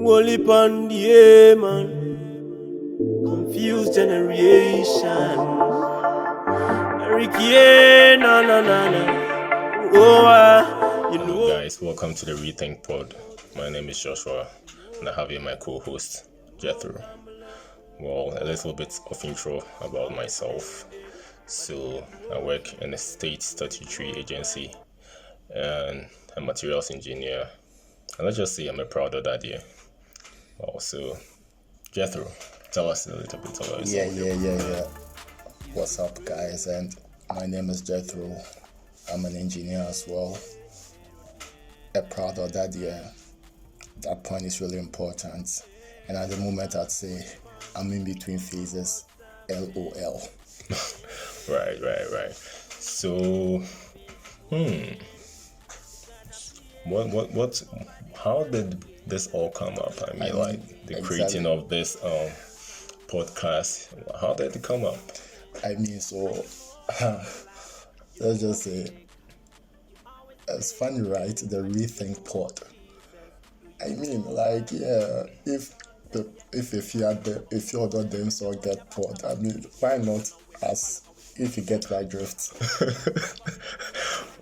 Only pon the air, man. Confused generation. Ricky, na na na na. Oh, you know. Hello guys, welcome to the Rethink Pod. My name is Joshua, and I have here my co-host Jethro. Well, a little bit of intro about myself. So I work in a state statutory agency and a materials engineer. And let's just say I'm a proud of that, yeah. Also, Jethro, tell us a little bit about yourself. Yeah. What's up, guys? And my name is Jethro. I'm an engineer as well. A proud of that, yeah. That point is really important. And at the moment, I'd say I'm in between phases. LOL. Right. So, what? How did this all come up? I mean, like the creating of this podcast. How did it come up? I mean, so let's just say it's funny, right? The Rethink Pod. I mean, like, yeah, if you order them so get pod, I mean, why not us? If you get my drift.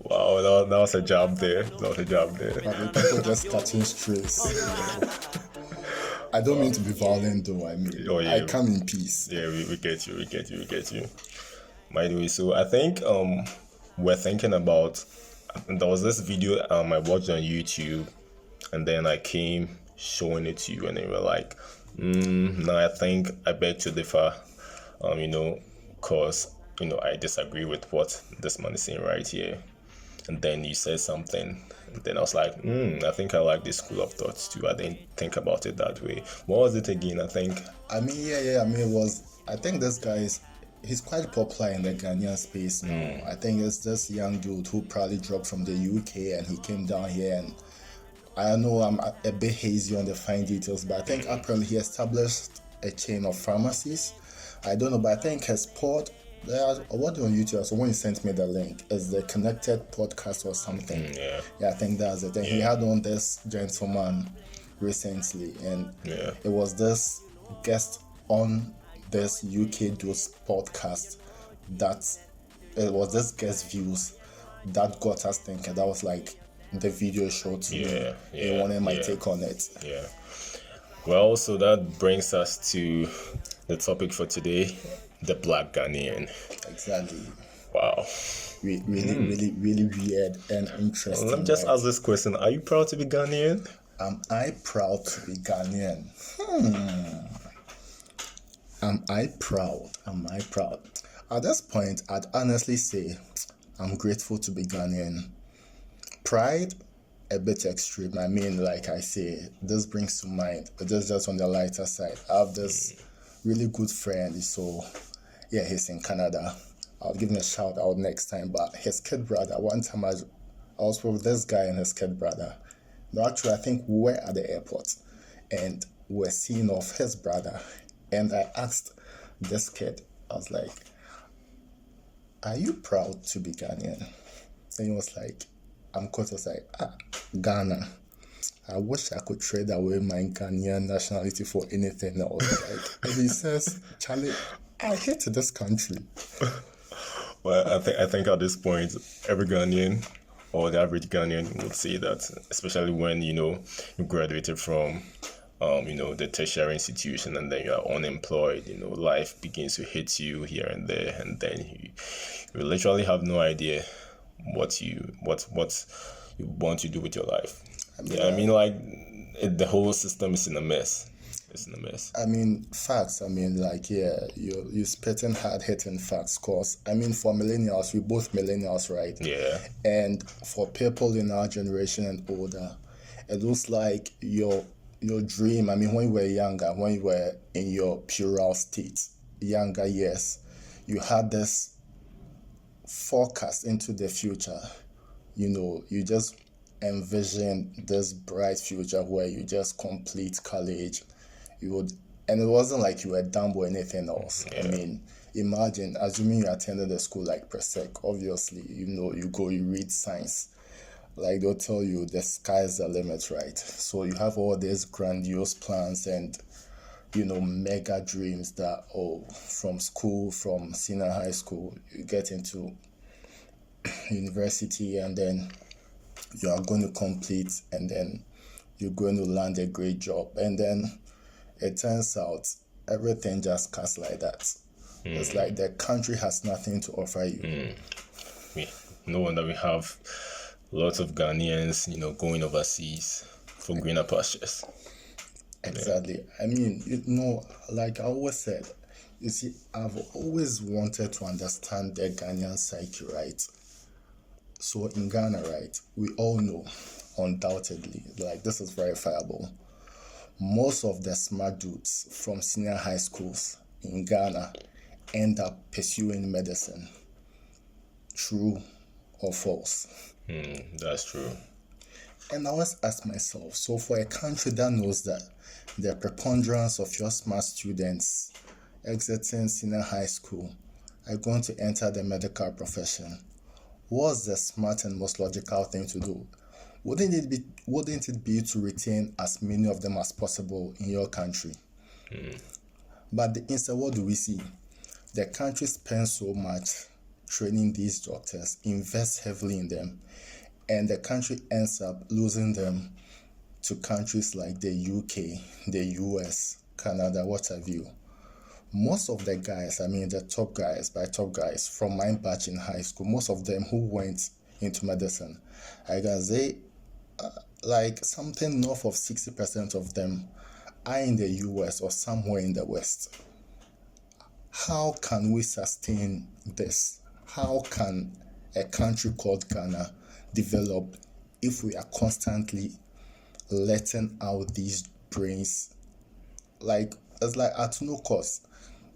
Wow, that was a job there. But the people just catching strays. I don't mean to be violent though. I mean, I come in peace. Yeah, we get you. By the way, so I think we're thinking about. There was this video I watched on YouTube, and then I came showing it to you, and they were like, "No, I think I beg to differ." Cause I disagree with what this man is saying right here. And then you said something, and then I was like, I think I like this school of thoughts too. I didn't think about it that way. What was it again? I think. I think this guy he's quite popular in the Ghanaian space now. I think it's this young dude who probably dropped from the UK and he came down here, and I know I'm a bit hazy on the fine details, but I think apparently he established a chain of pharmacies. I don't know, but I think his pod, I watched on YouTube, so when he sent me the link, is the Connected podcast or something. Yeah, I think that's it. And he had on this gentleman recently, and it was this guest on this UK Dudes podcast it was this guest views that got us thinking. That was like the video show to me. He wanted my take on it. Yeah. Well, so that brings us to the topic for today, the Black Ghanaian. Exactly. Wow. Really weird and interesting. Let me just ask this question. Are you proud to be Ghanaian? Am I proud to be Ghanaian? Am I proud? At this point, I'd honestly say I'm grateful to be Ghanaian. Pride, a bit extreme. I mean, like I say, this brings to mind, but just on the lighter side. I have this really good friend, so yeah, he's in Canada. I'll give him a shout out next time. But his kid brother, one time I was with this guy and his kid brother. No, actually, I think we were at the airport and we're seeing off his brother. And I asked this kid, I was like, "Are you proud to be Ghanaian?" And he was like, Ghana. I wish I could trade away my Ghanaian nationality for anything else. And he says, "Charlie, I hate this country." Well, I think at this point, every Ghanaian or the average Ghanaian would say that, especially when you graduated from the tertiary institution, and then you are unemployed. Life begins to hit you here and there, and then you literally have no idea what you want to do with your life. The whole system is in a mess. I mean, facts. I mean, like, yeah, you're spitting hard-hitting facts. Cause I mean, for millennials, we're both millennials, right? Yeah. And for people in our generation and older, it looks like your dream. I mean, when you were younger, when you were in your puerile state, younger years, you had this forecast into the future. You just envision this bright future where you just complete college. And it wasn't like you were dumb or anything else. I mean, imagine, assuming you attended a school like Presec, obviously, you go, you read science. like they'll tell you the sky's the limit, right? So you have all these grandiose plans and mega dreams that from school, from senior high school, you get into university and then you are going to complete and then you're going to land a great job, and then it turns out everything just cuts like that. It's like the country has nothing to offer you. No wonder we have lots of Ghanaians, going overseas for greener pastures. Exactly. I mean, like I always said, you see, I've always wanted to understand the Ghanaian psyche, right? So in Ghana, right, we all know, undoubtedly, like this is verifiable. Most of the smart dudes from senior high schools in Ghana end up pursuing medicine. True or false? That's true. And I always ask myself, so for a country that knows that the preponderance of your smart students exiting senior high school are going to enter the medical profession, what's the smart and most logical thing to do? Wouldn't it be to retain as many of them as possible in your country? But instead, what do we see? The country spends so much training these doctors, invests heavily in them, and the country ends up losing them to countries like the UK, the US, Canada, what have you. Most of the guys, the top guys, by top guys, from my batch in high school, most of them who went into medicine, I can say like something north of 60% of them are in the US or somewhere in the West. How can we sustain this? How can a country called Ghana develop if we are constantly letting out these brains? It's like at no cost.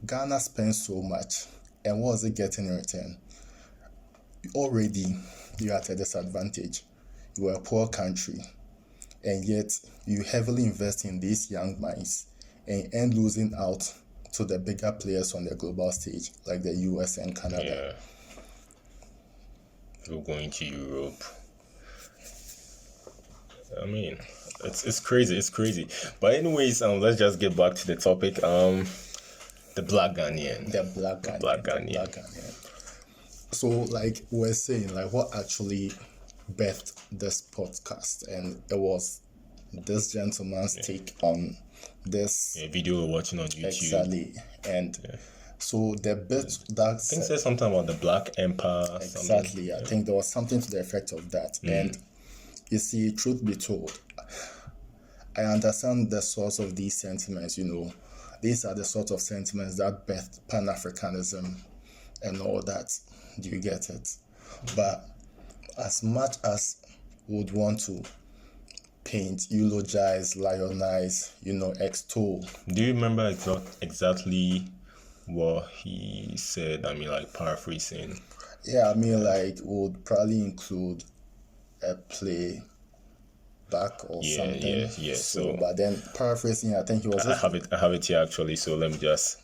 Ghana spends so much, and what is it getting in return? Already, you are at a disadvantage. You are a poor country, and yet you heavily invest in these young minds and end losing out to the bigger players on the global stage, like the US and Canada. Yeah. We're going to Europe. I mean, it's crazy. But anyways, let's just get back to the topic. The Black Ghanaian. The Black Ghanaian. So, like we're saying, like what actually birthed this podcast, and it was this gentleman's take on this video we're watching on YouTube. Exactly, and so the bit that I think said something about the Black Empire. Exactly, I think there was something to the effect of that. And you see, truth be told, I understand the source of these sentiments. These are the sort of sentiments that birthed Pan-Africanism and all that. Do you get it? But as much as we would want to paint, eulogize, lionize, extol. Do you remember exactly what he said? Like paraphrasing. Yeah, like would probably include a play back or something. Yeah. So, but then paraphrasing, I think he was. I have it here actually. So let me just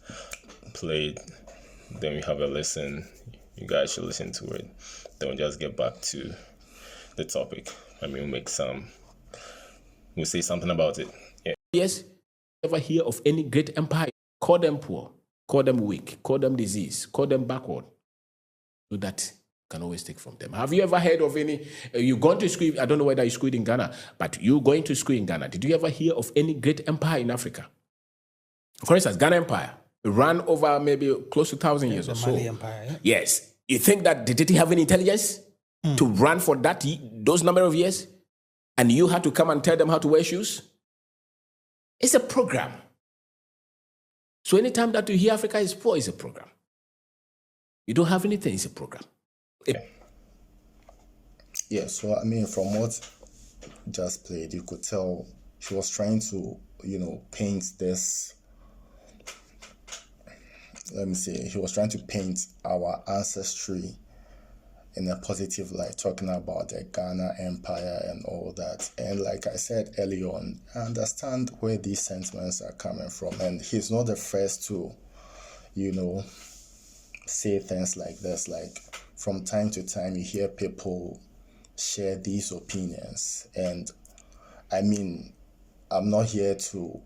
play it. Then we have a listen. You guys should listen to it. Then we'll just get back to the topic. We'll say something about it. Yeah. Yes, ever hear of any great empire? Call them poor, call them weak, call them disease, call them backward. So that can always take from them. Have you ever heard of any, you gone to school, I don't know whether you schooled in Ghana, but you going to school in Ghana, did you ever hear of any great empire in Africa? For instance, Ghana Empire ran over maybe close to 1,000 years or so. Mali Empire, yeah? Yes. You think that, did it have any intelligence to run for those number of years? And you had to come and tell them how to wear shoes? It's a program. So anytime that you hear Africa is poor, it's a program. You don't have anything, it's a program. Yeah, so from what just played, you could tell she was trying to, paint this. Let me see. He was trying to paint our ancestry in a positive light, talking about the Ghana Empire and all that. And like I said earlier on, I understand where these sentiments are coming from. And he's not the first to, say things like this. Like from time to time, you hear people share these opinions. And I mean, I'm not here to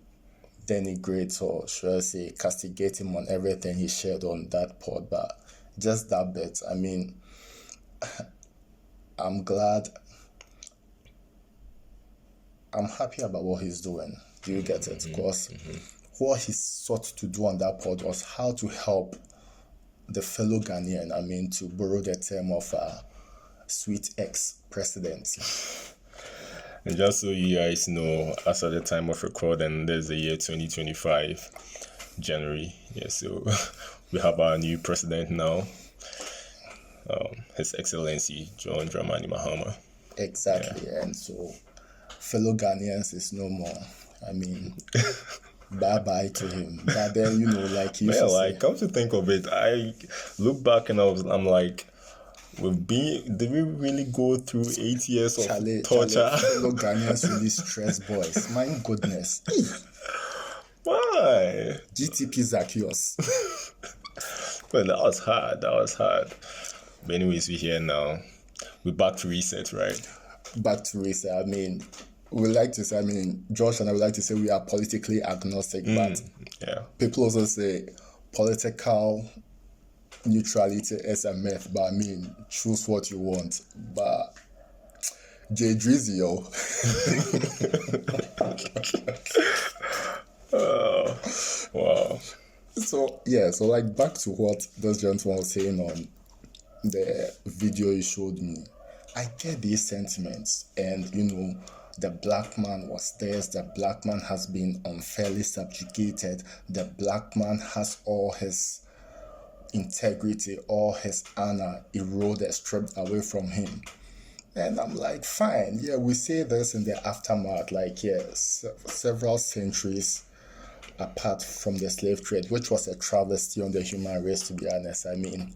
denigrate or should I say castigate him on everything he shared on that pod, but just that bit. I mean, I'm glad, I'm happy about what he's doing. Do you get it? Because what he sought to do on that pod was how to help the fellow Ghanaian, I mean, to borrow the term of sweet ex-president. And just so you guys know, as at the time of recording, there's the year 2025, January. Yeah, so we have our new president now, His Excellency John Dramani Mahama. Exactly, and so fellow Ghanaians is no more. I mean, bye-bye to him. But then, you know, like you Yeah, like, come to think of it, I look back and I'm like, did we really go through 8 years of torture? Fellow Ghanaians really stress boys. My goodness. Why? GTP Zacchaeus. Well, that was hard. But anyways, we're here now. We're back to reset, right? Back to race. I mean, we like to say, I mean, Josh and I would like to say we are politically agnostic, but Yeah. people also say political neutrality is a myth, but I mean, choose what you want. But J Drizzy, yo. Oh, wow. So like back to what this gentleman was saying on the video he showed me. I get these sentiments, and you know, the black man was this, the black man has been unfairly subjugated, the black man has all his integrity, all his honor eroded, stripped away from him. And I'm like, fine, yeah, we say this in the aftermath, like, yes, several centuries apart from the slave trade, which was a travesty on the human race, to be honest. I mean,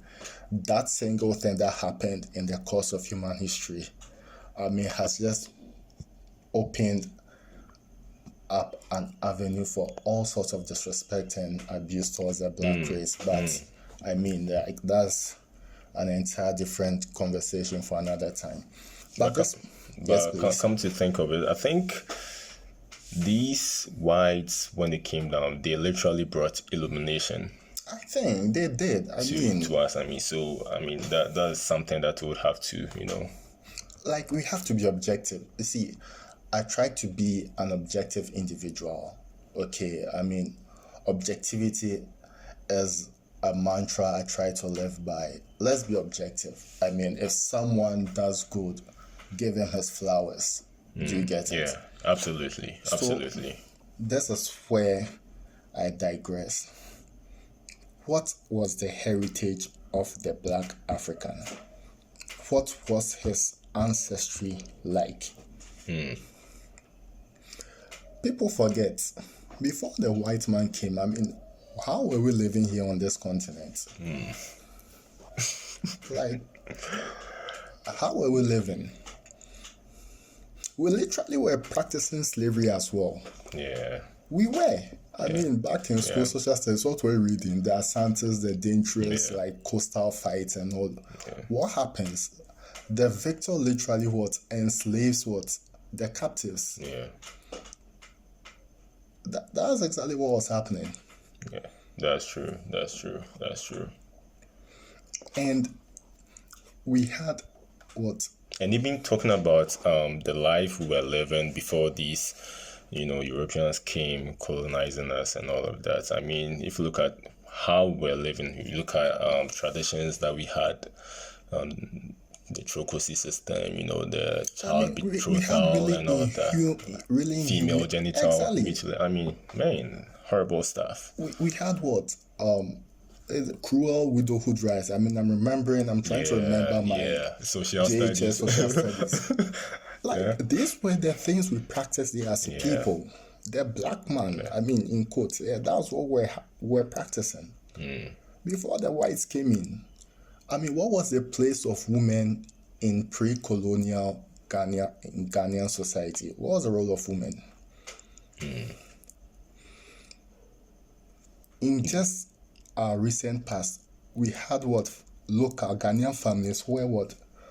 that single thing that happened in the course of human history, I mean, has just opened up an avenue for all sorts of disrespect and abuse towards the black race. But I mean, like, that's an entire different conversation for another time. But Come to think of it, I think these whites, when they came down, they literally brought illumination. I think they did. To us. I mean, so that is something that we would have to, like, we have to be objective. You see, I try to be an objective individual. Okay, I mean, objectivity is a mantra I try to live by. Let's be objective. I mean, if someone does good, give him his flowers. Do you get it? Yeah, absolutely. This is where I digress. What was the heritage of the black African? What was his ancestry like? People forget, before the white man came, I mean, how were we living here on this continent? Like, how were we living? We literally were practicing slavery as well. Yeah. We were. I mean, back in school, social studies, what we're reading, the Assantes, the dangerous, like, coastal fights and all. What happens? The victor literally enslaves the captives. Yeah. That's exactly what was happening. Yeah, that's true. And we had what? And even talking about the life we were living before these, Europeans came colonizing us and all of that. I mean, if you look at how we're living, you look at traditions that we had, the trochasy system, the child betrothal and all of that. Female genital mutilation. I mean, man, horrible stuff. We had what? Cruel widowhood rights. I mean, I'm trying to remember my social studies. These were the things we practiced here as a people. The black man, I mean, in quotes, that's what we're practicing. Before the whites came in, I mean, what was the place of women in pre-colonial Ghanaian society? What was the role of women? In just our recent past, we had local Ghanaian families where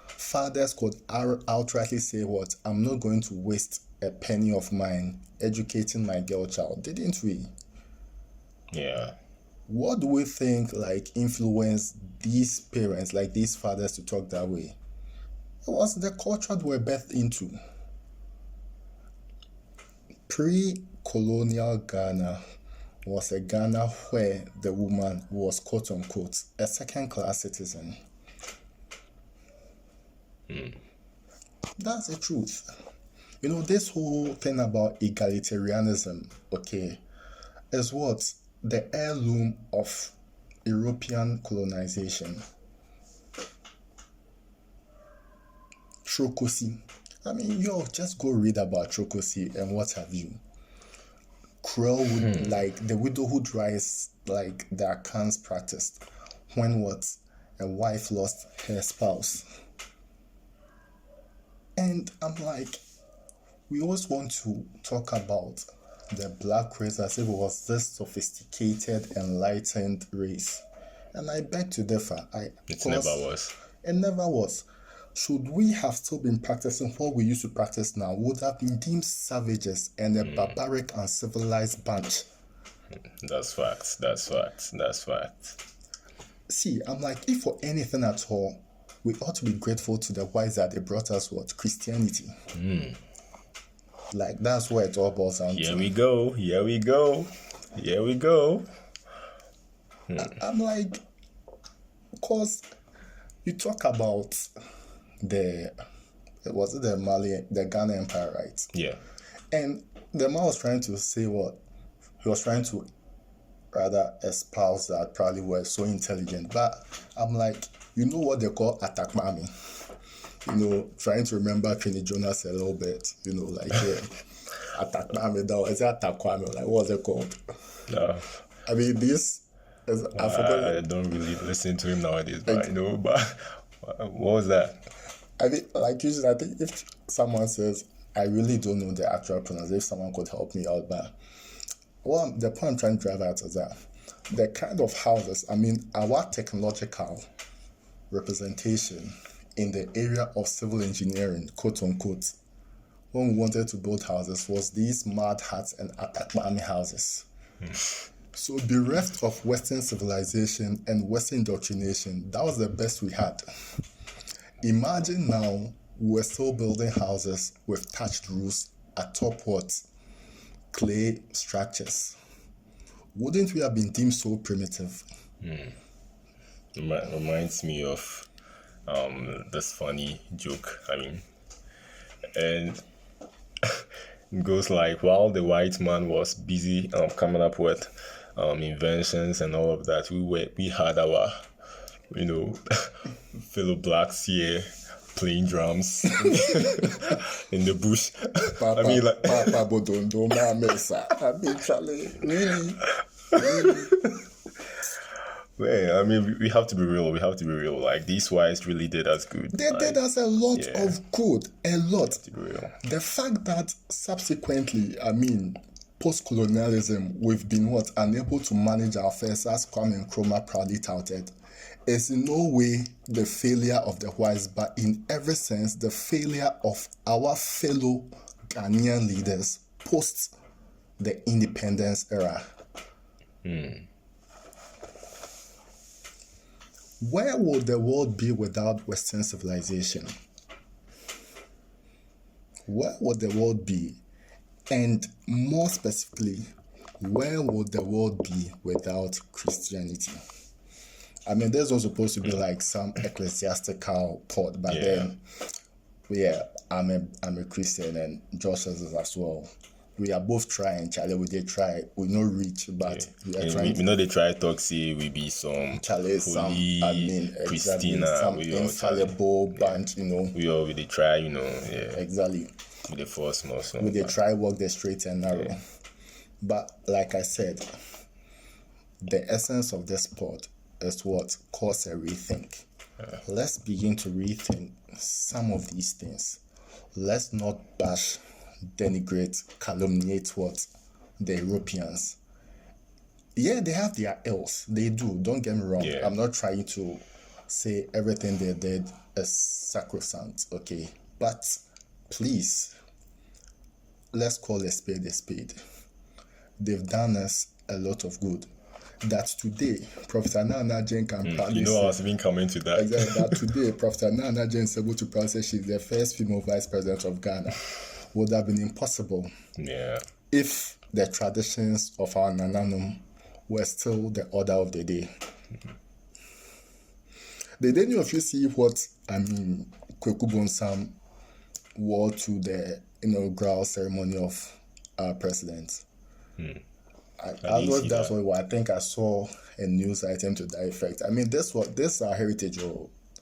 fathers could outrightly say what, I'm not going to waste a penny of mine educating my girl child, didn't we? Yeah. What do we think like influenced these parents, like these fathers, to talk that way? It was the culture they were birthed into. Pre-colonial Ghana was a Ghana where the woman was quote unquote a second-class citizen. That's the truth. You know, this whole thing about egalitarianism, okay, is what? The heirloom of European colonization. Trocosi. I mean, just go read about Trocosi and what have you. Cruel would, like, the widowhood rights, like, the Akans practiced when what? A wife lost her spouse. And I'm like, we always want to talk about the black race as if it was this sophisticated, enlightened race. And I beg to differ. It never was. It never was. Should we have still been practicing what we used to practice now, would have been deemed savages and a barbaric and civilized bunch. That's facts. That's facts. That's facts. See, I'm like, if for anything at all, we ought to be grateful to the whites that they brought us what? Christianity. Like, that's where it all boils down to. Here we go. Here we go. Here we go. I'm like, because you talk about the Ghana Empire, right? Yeah. And the man was trying to say what? He was trying to rather espouse that probably were so intelligent. But I'm like, you know what they call attack mommy? You know, trying to remember Trini Jonas a little bit, you know, like, attack mommy, is it attack kwame? Like, what was it called? No. I mean, this is, I forgot. I don't really listen to him nowadays, but I know, but what was that? I mean, like, usually, I think if someone says, I really don't know the actual pronunciation, if someone could help me out, but the point I'm trying to drive at is that the kind of houses, I mean, our technological representation in the area of civil engineering, quote unquote, when we wanted to build houses, was these mud huts and atakmami houses. So bereft of Western civilization and Western indoctrination, that was the best we had. Imagine now we're still building houses with thatched roofs atop what? Clay structures. Wouldn't we have been deemed so primitive? Reminds me of this funny joke. I mean, and it goes like, while the white man was busy coming up with inventions and all of that, we had our, you know, fellow blacks here playing drums in the bush. Papa, I mean, like, Papa Bodondo, Mesa. I mean, Charlie, really? man, I mean, we have to be real. We have to be real. Like, these whites really did us good. They did us a lot of good. A lot. To be real. The fact that subsequently, I mean, post-colonialism, we've been what? Unable to manage our affairs, as Kwame Nkrumah proudly touted, is in no way the failure of the whites, but in every sense, the failure of our fellow Ghanaian leaders post the independence era. Where would the world be without Western civilization? Where would the world be? And more specifically, where would the world be without Christianity? I mean, there's not supposed to be like some ecclesiastical part, but then, I'm a Christian and Josh is as well. We are both trying, Charlie. We did try. We not reach, but we are trying. We know they try to talk, see, we be some Charlie, holy, Christina, some infallible bunch, you know. We all really try, you know, Exactly. with the force most. We did try walk the straight and narrow. But like I said, the essence of this sport is what caused a rethink. Let's begin to rethink some of these things. Let's not bash, denigrate, calumniate what the Europeans. Yeah, they have their ills. They do. Don't get me wrong. Yeah. I'm not trying to say everything they did is sacrosanct, okay? But please, let's call a spade a spade. They've done us a lot of good. That today, Professor Nana Jane can proudly I was even coming to that. exactly, that today, Professor Nana Jane is able to proudly say she's the first female vice president of Ghana. Would have been impossible if the traditions of our Nananum were still the order of the day. Did any of you see what Kweku Bonsam wore to the inaugural ceremony of our president? I think I saw a news item to that effect. I mean, this is our heritage,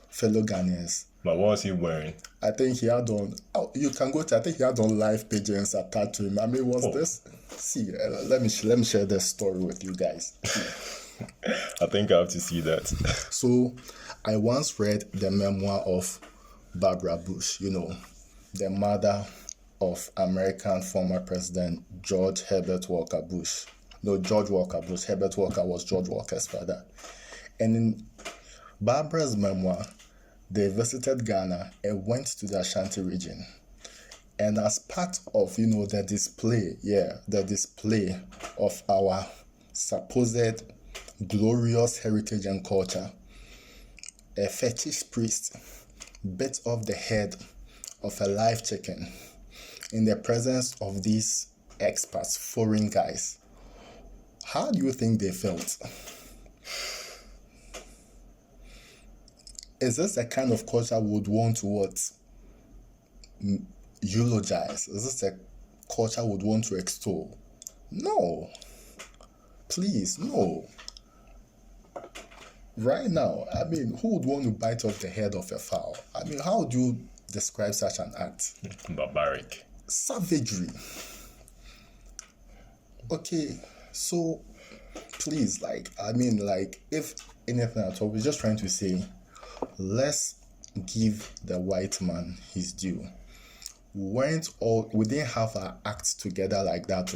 fellow Ghanaians. But what was he wearing? I think he had on. Oh, you can go to. I think he had on live pigeons attached to him. I mean, this? See, let me share this story with you guys. I think I have to see that. So, I once read the memoir of Barbara Bush. The mother of American former President George Herbert Walker Bush. No, George Walker Bush. Herbert Walker was George Walker's father. And in Barbara's memoir, they visited Ghana and went to the Ashanti region. And as part of, the display of our supposed glorious heritage and culture, a fetish priest bit off the head of a live chicken in the presence of these experts, foreign guys. How do you think they felt? Is this a kind of culture we would want to eulogize? Is this a culture we would want to extol? No. Please, no. Right now, who would want to bite off the head of a fowl? How would you describe such an act? Barbaric. Savagery. Okay, so please, if anything at all, we're just trying to say, let's give the white man his due. We didn't have our acts together like that,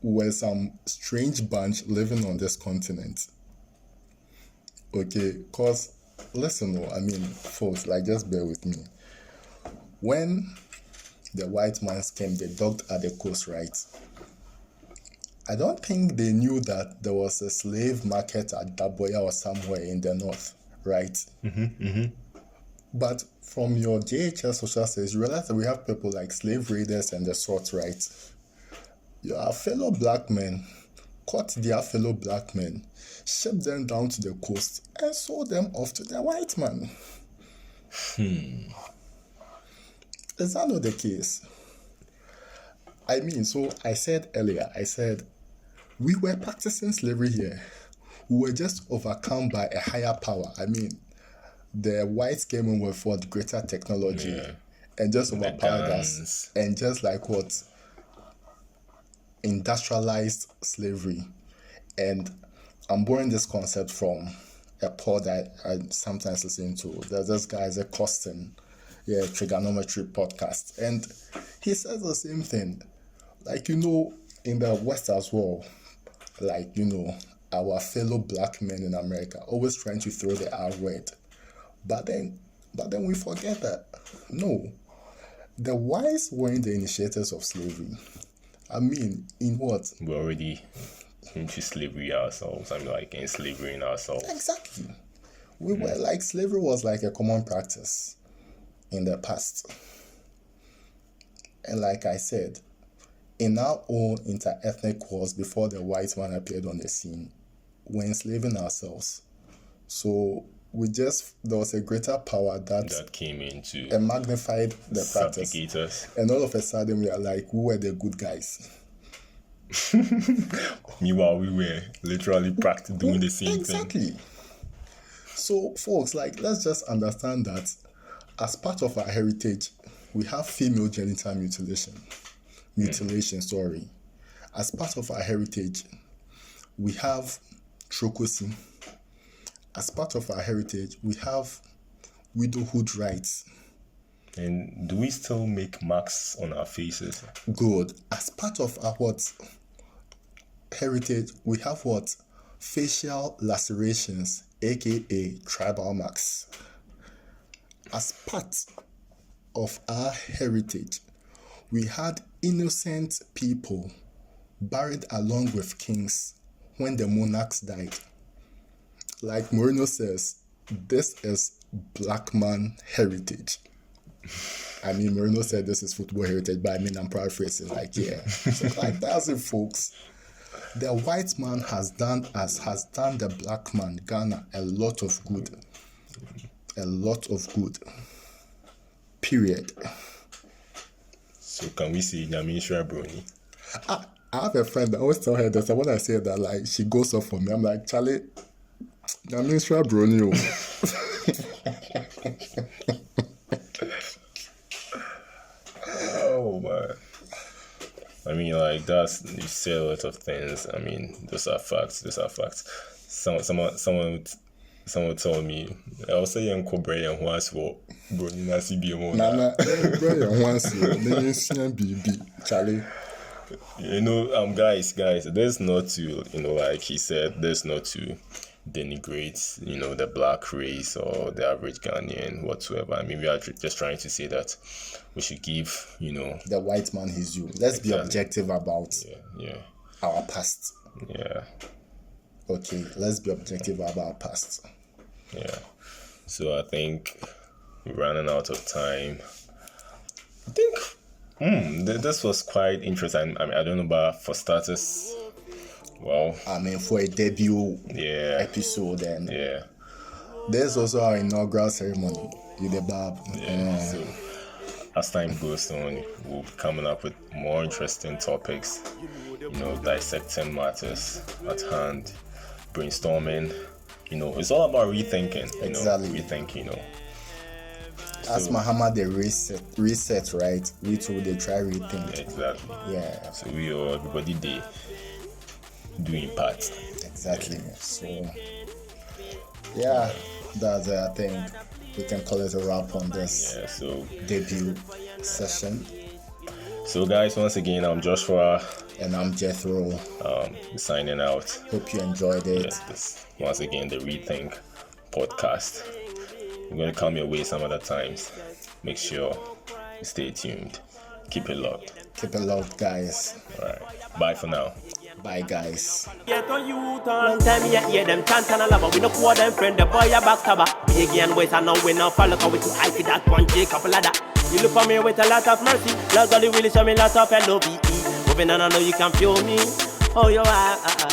we're some strange bunch living on this continent. Okay, because listen, folks, just bear with me. When the white man came, they docked at the coast, right? I don't think they knew that there was a slave market at Daboya or somewhere in the north, right? But from your JHS social studies, you realize that we have people like slave raiders and the sorts, right? Your fellow black men caught their fellow black men, shipped them down to the coast, and sold them off to the white man. Is that not the case? So I said earlier, we were practicing slavery here. We were just overcome by a higher power. The whites came in with greater technology and just overpowered us. And just industrialized slavery. And I'm borrowing this concept from a pod that I sometimes listen to. There's this guy, a Costin, trigonometry podcast. And he says the same thing. In the West as well, our fellow black men in America always trying to throw the R word. But then we forget that, no, the whites weren't the initiators of slavery. In what? We're already into slavery ourselves. Enslaving ourselves. Exactly. We were slavery was a common practice in the past. And like I said, in our own inter-ethnic wars before the white man appeared on the scene, we're enslaving ourselves. So there was a greater power that came into and magnified the practice. Us. And all of a sudden we are who were the good guys? Meanwhile, we were literally doing the same thing. Exactly. So, folks, let's just understand that as part of our heritage, we have female genital mutilation. As part of our heritage, we have trochosy. As part of our heritage, we have widowhood rights. And do we still make marks on our faces? Good. As part of our heritage, we have facial lacerations aka Tribal Max. As part of our heritage, we had innocent people buried along with kings when the monarchs died. Like Moreno says, this is black man heritage. I mean, Moreno said this is football heritage, but I mean, I'm paraphrasing, like, yeah. So, like, that's it, folks. The white man has done the black man, Ghana, a lot of good. A lot of good. Period. So can we see Nyamisha Brony? I have a friend that always tell her this, and when I say that, like, she goes off for me. I'm like, Charlie, Nyamisha Brony. Oh man. I mean, like, you say a lot of things. I mean, those are facts. Someone told me, I was saying Cobra and once for Brony Nasi Biomona. Nana, Cobra once BB, Charlie. You know, guys, there's not to, like he said, there's not to denigrate, the black race or the average Ghanaian whatsoever. I mean, we are just trying to say that we should give, the white man his due. Let's be objective about our past. Yeah. Okay, let's be objective about our past. Yeah. So I think we're running out of time. I think this was quite interesting. I mean, I don't know, but for starters, well, I mean, for a debut episode, and there's also our inaugural ceremony with the Barb. So as time goes on, we'll be coming up with more interesting topics, dissecting matters at hand, brainstorming. It's all about rethinking. Rethinking. As Muhammad the reset, right? We too they try rethink. Exactly. Yeah. So everybody they doing parts. Exactly. So yeah, that's it. I think we can call it a wrap on this debut session. So guys, once again, I'm Joshua. And I'm Jethro. Signing out. Hope you enjoyed it. Yes, once again, the Rethink podcast. We're going to come your way some other times. Make sure you stay tuned. Keep it locked. Keep it locked, guys. Alright. Bye for now. Bye, guys. Long time, them chant and a lover. We no pour them friend, the boy a backstabber. Big and boys are now we no follow, cause we too high for that one Jacob ladder. You look for me with a lot of mercy. Lord God, you really show me lots of love. Moving on, I know you can feel me. Oh, you are.